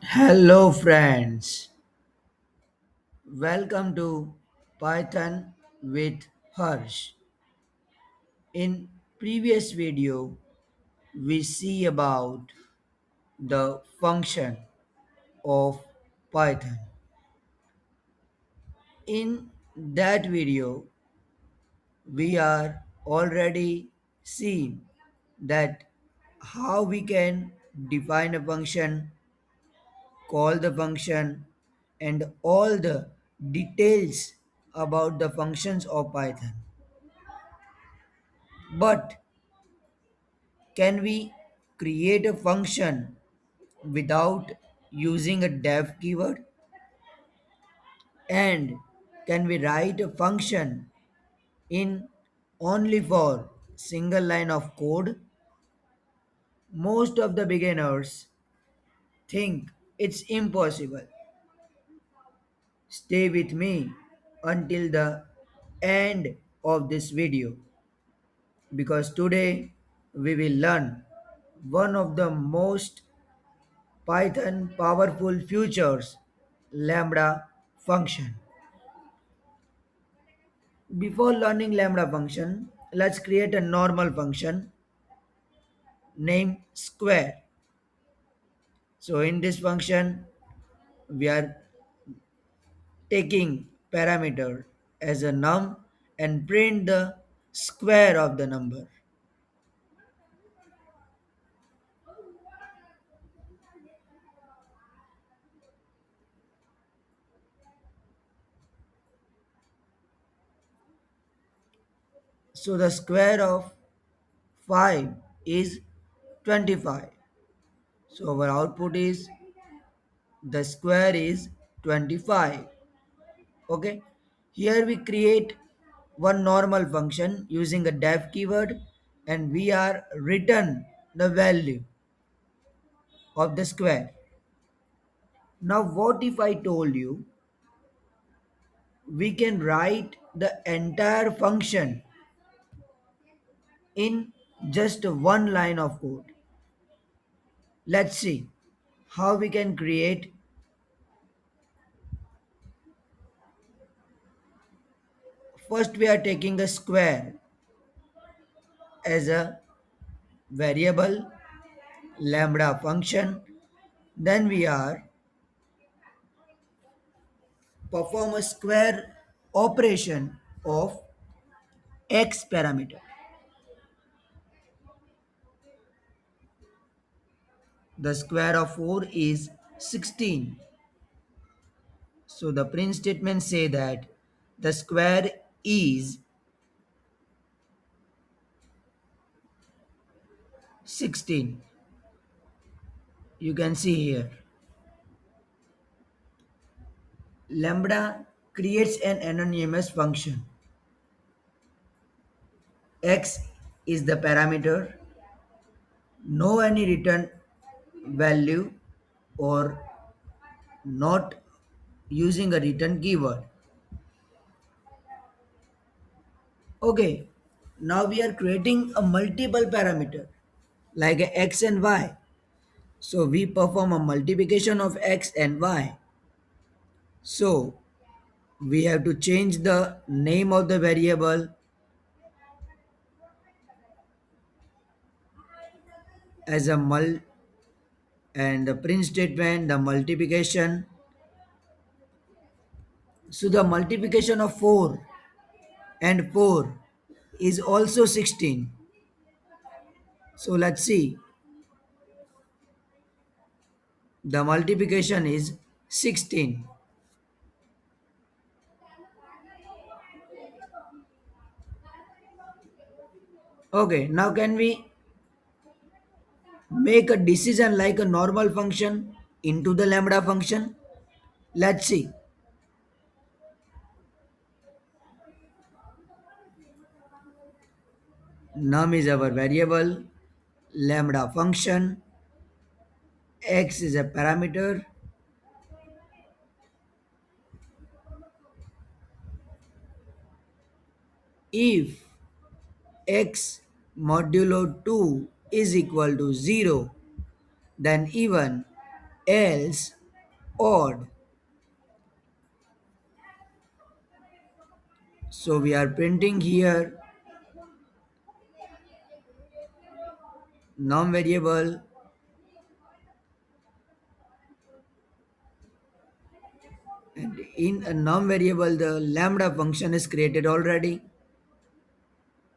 Hello friends, welcome to Python with Harsh. In previous video, we see about the function of Python. In that video, we are already seen that how we can define a function, call the function, and all the details about the functions of Python. But can we create a function without using a def keyword? And can we write a function in only for single line of code? Most of the beginners think it's impossible. Stay with me until the end of this video because today we will learn one of the most Python powerful features, Lambda Function. Before learning Lambda Function, let's create a normal function named square. So in this function, we are taking parameter as a num and print the square of the number. So the square of 5 is 25. So our output is the square is 25. Okay, here we create one normal function using a def keyword and we are return the value of the square. Now what if I told you we can write the entire function in just one line of code? Let's see how we can create. First we are taking a square as a variable lambda function, then we are perform a square operation of x parameter. The square of 4 is 16. So the print statement say that the square is 16. You can see here. Lambda creates an anonymous function. X is the parameter. No any return value or not using a return keyword. Okay, now we are creating a multiple parameter like a x and y. So we perform a multiplication of x and y. So we have to change the name of the variable as a mul and the print statement, the multiplication. So the multiplication of 4 and 4 is also 16. So let's see. The multiplication is 16. Okay, now can we make a decision like a normal function into the lambda function? Let's see. Num is our variable, lambda function, x is a parameter. If x modulo 2 is equal to 0, then even else odd. So we are printing here num variable, and in a num variable the lambda function is created already.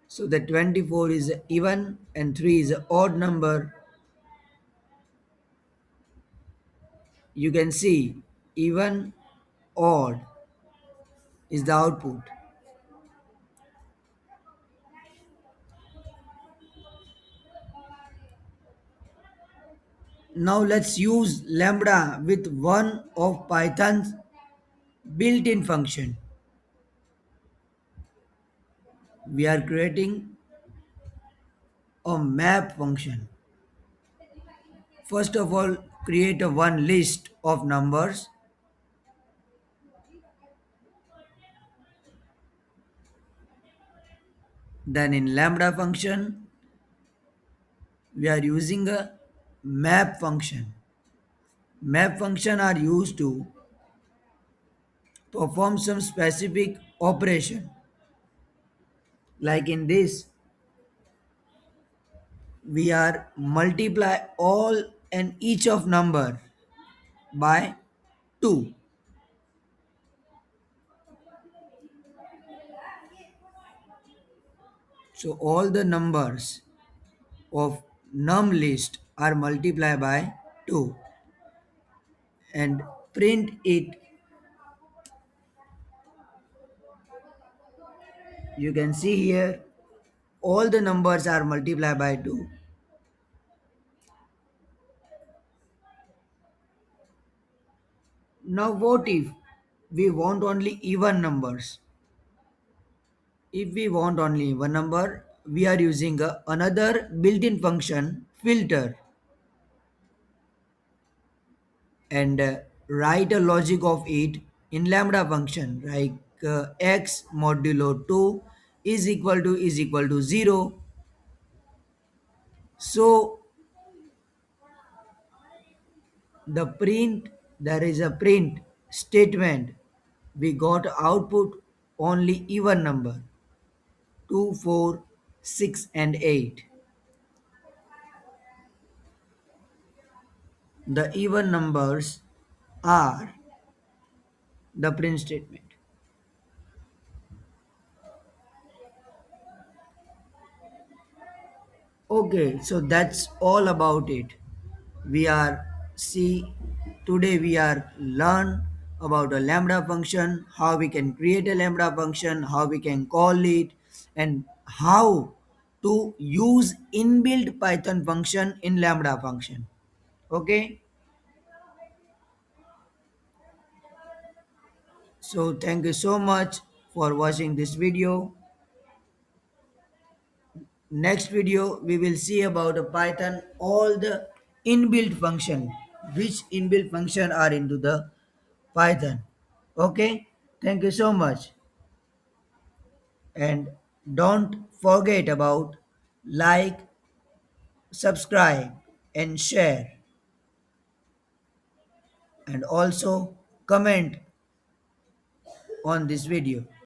So the 24 is even and 3 is an odd number. You can see even, odd is the output. Now let's use lambda with one of Python's built-in function. We are creating a map function. First of all, create a one list of numbers. Then in lambda function, we are using a map function. Map function are used to perform some specific operation. Like in this, we are multiply all and each of number by 2. So all the numbers of num list are multiplied by 2 and print it. You can see here all the numbers are multiplied by 2. Now what if we want only even numbers? If we want only one number, we are using another built-in function filter and write a logic of it in lambda function like x modulo 2 is equal to 0. So the print, there is a print statement, we got output only even number 2, 4, 6 and 8. The even numbers are the print statement. Okay, so that's all about it. We are see today we are learn about a lambda function, how we can create a lambda function, how we can call it, and how to use inbuilt Python function in lambda function. Okay, so thank you so much for watching this video. Next video we will see about a Python all the inbuilt function, which inbuilt function are into the Python. Okay, thank you so much, and don't forget about like, subscribe and share, and also comment on this video.